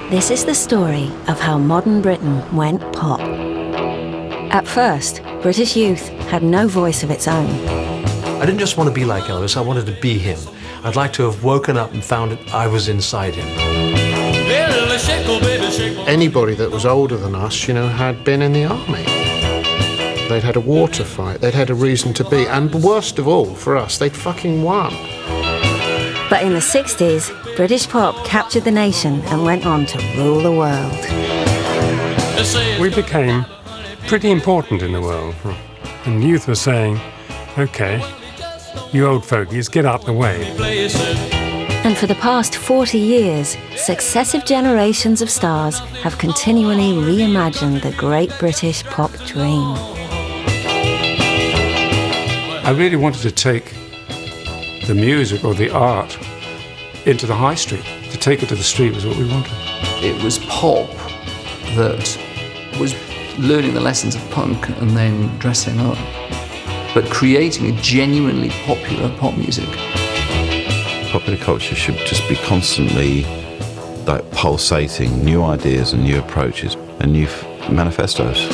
This is the story of how modern Britain went pop. At first, British youth had no voice of its own. I didn't just want to be like Elvis, I wanted to be him. I'd like to have woken up and found that I was inside him. Anybody that was older than us, had been in the army. They'd had a war to fight, they'd had a reason to be, and worst of all, for us, they'd fucking won. But in the 60s, British pop captured the nation and went on to rule the world. We became pretty important in the world, and youth were saying, OK, you old fogies, get out the way. And for the past 40 years, successive generations of stars have continually reimagined the great British pop dream. I really wanted to take the music or the art into the high street. To take it to the street was what we wanted. It was pop that was learning the lessons of punk and then dressing up, but creating a genuinely popular pop music. Popular culture should just be constantly pulsating new ideas and new approaches and new manifestos.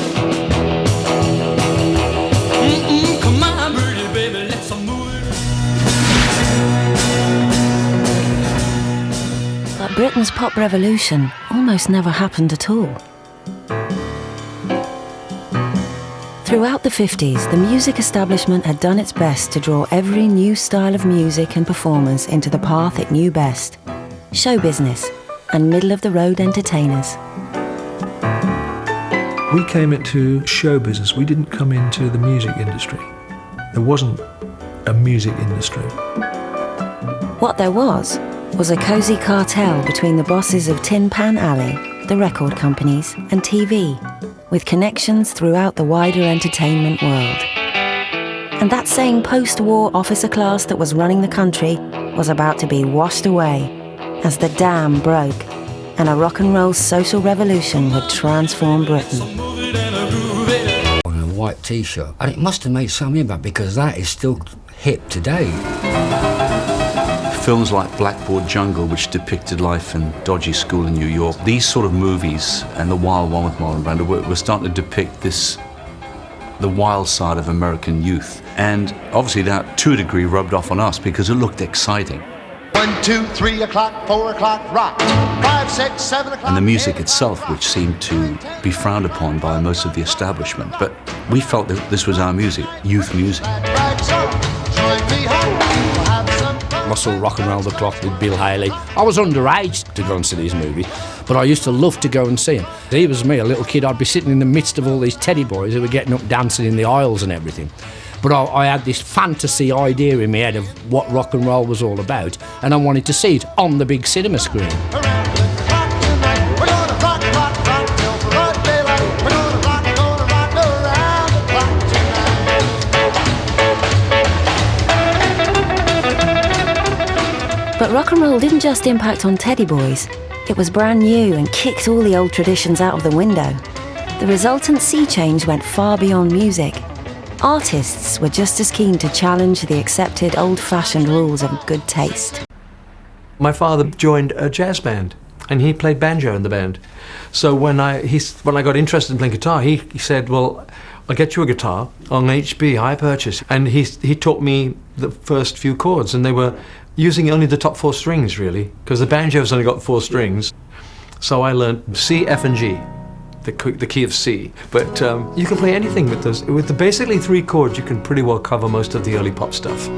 But Britain's pop revolution almost never happened at all. Throughout the 50s, the music establishment had done its best to draw every new style of music and performance into the path it knew best: show business and middle-of-the-road entertainers. We came into show business, we didn't come into the music industry. There wasn't a music industry. What there was a cosy cartel between the bosses of Tin Pan Alley, the record companies, and TV, with connections throughout the wider entertainment world. And that same post-war officer class that was running the country was about to be washed away as the dam broke and a rock and roll social revolution would transform Britain. On a white t-shirt, and it must have made some impact because that is still hip today. Films like Blackboard Jungle, which depicted life in dodgy school in New York, these sort of movies, and The Wild One with Marlon Brando, were starting to depict the wild side of American youth. And obviously that, to a degree, rubbed off on us because it looked exciting. 1, 2, 3 o'clock, 4 o'clock, rock. 5, 6, 7 o'clock. And the music itself, which seemed to be frowned upon by most of the establishment. But we felt that this was our music, youth music. Muscle Rock and Roll the Clock with Bill Haley. I was underage to go and see these movies, but I used to love to go and see them. He was me, a little kid. I'd be sitting in the midst of all these teddy boys who were getting up dancing in the aisles and everything. But I had this fantasy idea in my head of what rock and roll was all about, and I wanted to see it on the big cinema screen. But rock and roll didn't just impact on teddy boys. It was brand new and kicked all the old traditions out of the window. The resultant sea change went far beyond music. Artists were just as keen to challenge the accepted old-fashioned rules of good taste. My father joined a jazz band, and he played banjo in the band. So when I got interested in playing guitar, he said, well, I'll get you a guitar on HB, high purchase. And he taught me the first few chords, and they were using only the top 4 strings, really, because the banjo's only got 4 strings. So I learned C, F, and G, the key of C. But you can play anything with those. With the basically 3 chords, you can pretty well cover most of the early pop stuff.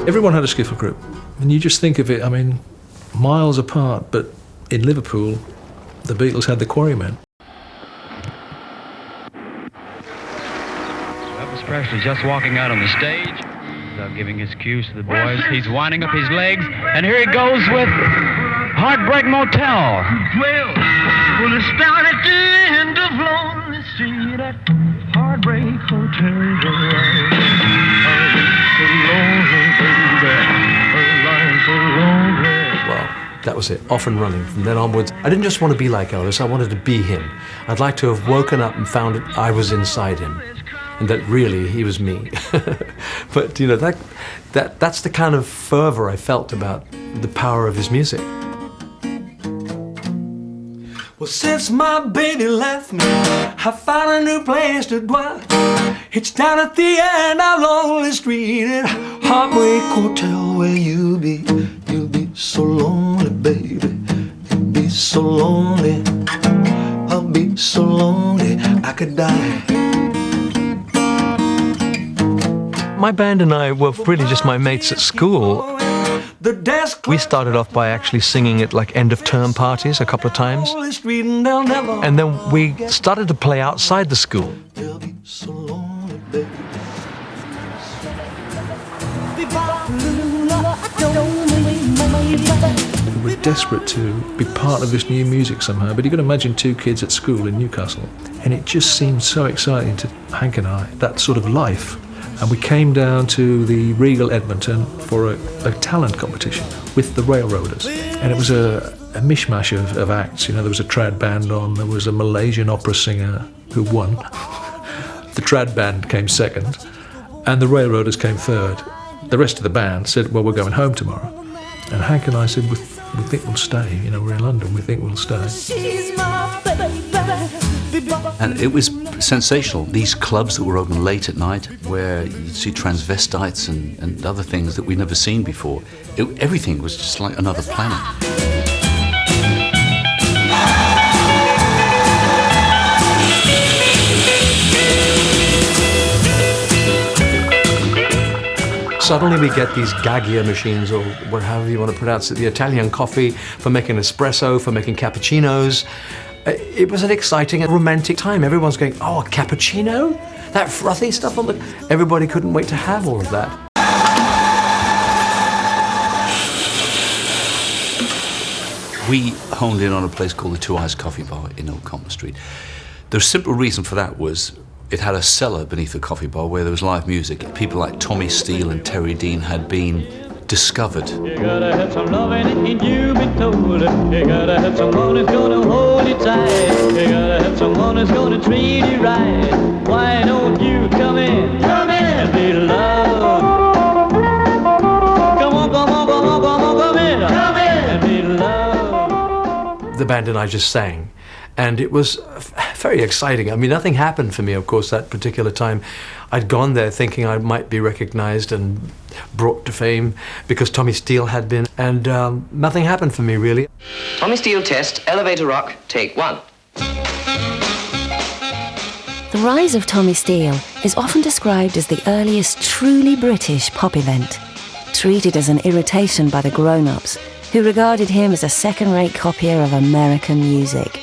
Everyone had a skiffle group, and you just think of it, I mean, miles apart, but in Liverpool, the Beatles had the Quarrymen. Elvis Presley just walking out on the stage. Without giving his cues to the boys, he's winding up his legs, and here he goes with Heartbreak Motel. Well, it's down at the end of Lonely Street at Heartbreak Hotel. Well, that was it, off and running from then onwards. I didn't just want to be like Elvis, I wanted to be him. I'd like to have woken up and found that I was inside him, and that really he was me. But you know, that's the kind of fervor I felt about the power of his music. Well, since my baby left me, I found a new place to dwell. It's down at the end of Lonely Street at Heartbreak Hotel where you'll be so lonely, baby. You'll be so lonely. I'll be so lonely I could die. My band and I were really just my mates at school. We started off by actually singing at like end of term parties a couple of times. And then we started to play outside the school. We were desperate to be part of this new music somehow, but you can imagine two kids at school in Newcastle, and it just seemed so exciting to Hank and I, that sort of life. And we came down to the Regal Edmonton for a talent competition with the Railroaders. And it was a mishmash of acts. You know, there was a trad band on, there was a Malaysian opera singer who won. The trad band came second, and the Railroaders came third. The rest of the band said, well, we're going home tomorrow. And Hank and I said, we think we'll stay. You know, we're in London, we think we'll stay. She's my baby. And it was sensational. These clubs that were open late at night, where you'd see transvestites and other things that we'd never seen before. Everything was just like another planet. Suddenly we get these Gaggia machines, or whatever you want to pronounce it, the Italian coffee for making espresso, for making cappuccinos. It was an exciting and romantic time. Everyone's going, oh, a cappuccino? That frothy stuff on the... Everybody couldn't wait to have all of that. We honed in on a place called the Two Eyes Coffee Bar in Old Compton Street. The simple reason for that was it had a cellar beneath the coffee bar where there was live music. People like Tommy Steele and Terry Dean had been discovered. You gotta have some loving and you be told. You gotta have someone who's gonna hold you tight. You gotta have someone who's gonna treat you right. Why don't you come in and be loved? Come on, come on, come on, come on, come in and be loved. The band and I just sang. And it was very exciting. I mean, nothing happened for me, of course, that particular time. I'd gone there thinking I might be recognized and brought to fame because Tommy Steele had been, and nothing happened for me, really. Tommy Steele test, elevator rock, take one. The rise of Tommy Steele is often described as the earliest truly British pop event, treated as an irritation by the grown-ups, who regarded him as a second-rate copier of American music.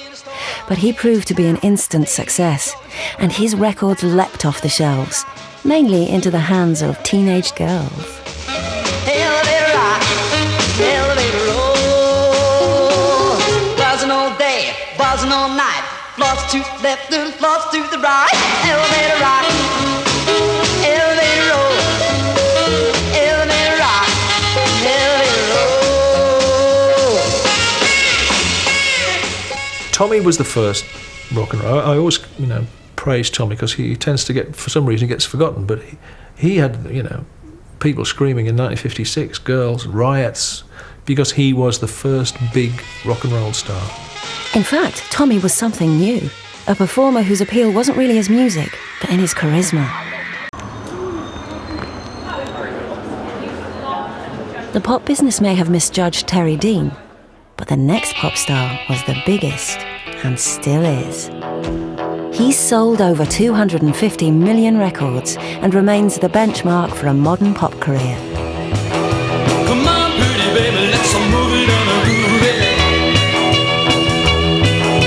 But he proved to be an instant success, and his records leapt off the shelves, mainly into the hands of teenage girls. Elevator rock, elevator roll. Buzzing all day, buzzing all night. Floss to the left and floss to the right. Elevator rock, elevator roll. Elevator rock, elevator roll. Tommy was the first rock and roll. I always, praise Tommy because he tends to get, for some reason, gets forgotten. But he had, people screaming in 1956, girls, riots, because he was the first big rock and roll star. In fact, Tommy was something new, a performer whose appeal wasn't really his music, but in his charisma. The pop business may have misjudged Terry Dean, but the next pop star was the biggest, and still is. He's sold over 250 million records and remains the benchmark for a modern pop career. Come on, pretty baby, let's move it on a groove it.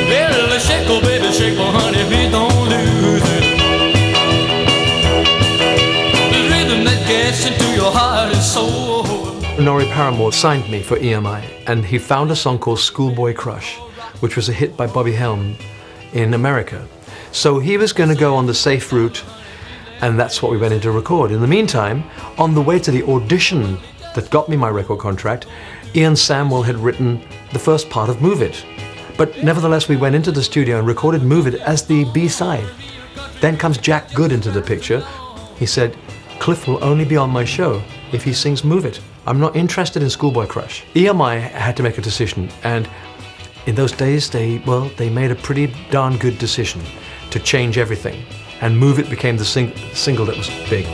Well, shake, oh baby, shake, oh honey, please don't lose it. The rhythm that gets into your heart and soul. Norrie Paramore signed me for EMI, and he found a song called Schoolboy Crush, which was a hit by Bobby Helm in America. So he was going to go on the safe route, and that's what we went in to record. In the meantime, on the way to the audition that got me my record contract, Ian Samwell had written the first part of Move It. But nevertheless, we went into the studio and recorded Move It as the B-side. Then comes Jack Good into the picture. He said, Cliff will only be on my show if he sings Move It. I'm not interested in Schoolboy Crush. EMI had to make a decision, and In those days, they made a pretty darn good decision to change everything, and Move It became the single that was big.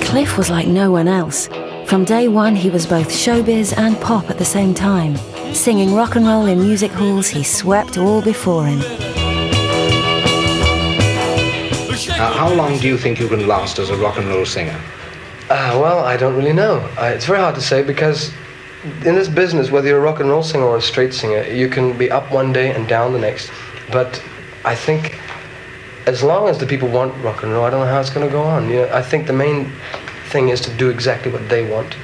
Cliff was like no one else. From day one, he was both showbiz and pop at the same time. Singing rock and roll in music halls, he swept all before him. How long do you think you can last as a rock and roll singer? Well, I don't really know. It's very hard to say, because in this business, whether you're a rock and roll singer or a straight singer, you can be up one day and down the next. But I think as long as the people want rock and roll, I don't know how it's going to go on. I think the main thing is to do exactly what they want.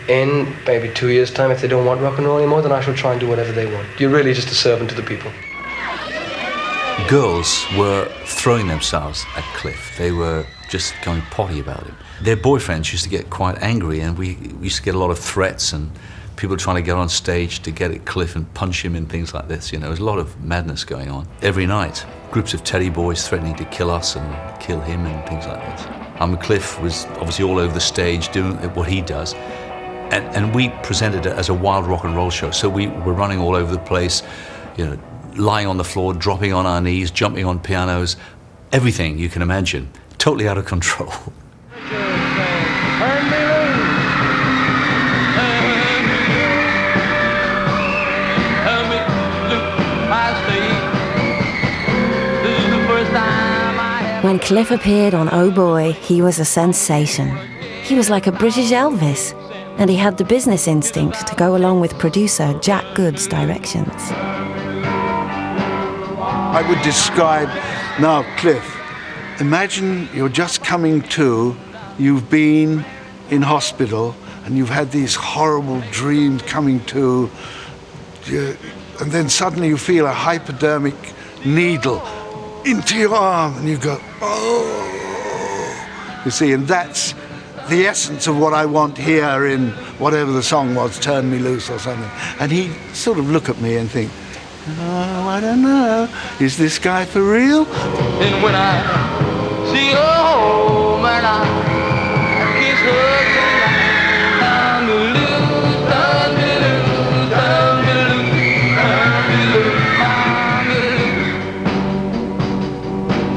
In maybe 2 years' time, if they don't want rock and roll anymore, then I shall try and do whatever they want. You're really just a servant to the people. Girls were throwing themselves at Cliff. They were just going potty about him. Their boyfriends used to get quite angry, and we used to get a lot of threats and people trying to get on stage to get at Cliff and punch him and things like this. There was a lot of madness going on. Every night, groups of teddy boys threatening to kill us and kill him and things like this. Cliff was obviously all over the stage doing what he does. And we presented it as a wild rock and roll show. So we were running all over the place, lying on the floor, dropping on our knees, jumping on pianos, everything you can imagine, totally out of control. When Cliff appeared on Oh Boy, he was a sensation. He was like a British Elvis, and he had the business instinct to go along with producer Jack Good's directions. I would describe, now Cliff, imagine you're just coming to, you've been in hospital and you've had these horrible dreams coming to, and then suddenly you feel a hypodermic needle into your arm and you go, oh. You see, and that's the essence of what I want here in whatever the song was, Turn Me Loose or something. And he'd sort of look at me and think, oh, I don't know, is this guy for real? And when I see her home and I kiss her tonight, turn me loose, turn me loose, turn me loose, turn me loose,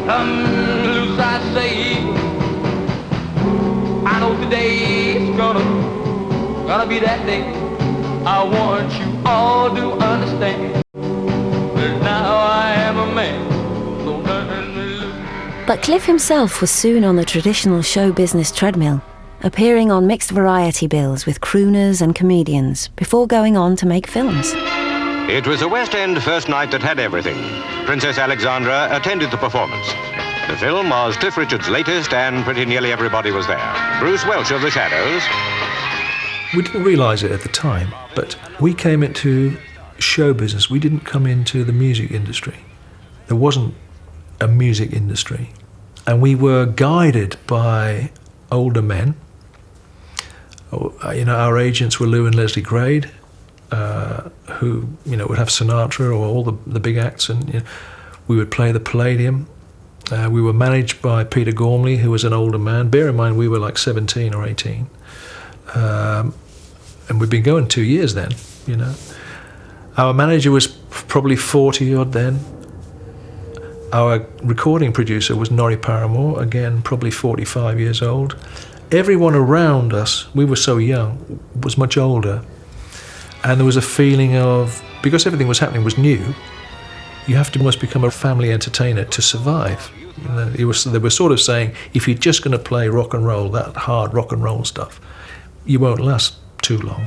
turn me loose, I say. I know today's gonna be that day. I want you all to understand. Now I am a man. But Cliff himself was soon on the traditional show business treadmill, appearing on mixed variety bills with crooners and comedians before going on to make films. It was a West End first night that had everything. Princess Alexandra attended the performance. The film was Cliff Richard's latest, and pretty nearly everybody was there. Bruce Welch of The Shadows. We didn't realise it at the time, but we came into show business. We didn't come into the music industry. There wasn't a music industry. And we were guided by older men. Our agents were Lou and Leslie Grade, who would have Sinatra or all the big acts, and we would play the Palladium. We were managed by Peter Gormley, who was an older man. Bear in mind, we were like 17 or 18. And we'd been going 2 years then, Our manager was probably 40 odd then. Our recording producer was Norrie Paramore, again, probably 45 years old. Everyone around us, we were so young, was much older. And there was a feeling of, because everything was happening was new, you have to almost become a family entertainer to survive. They were sort of saying, if you're just going to play rock and roll, that hard rock and roll stuff, you won't last too long.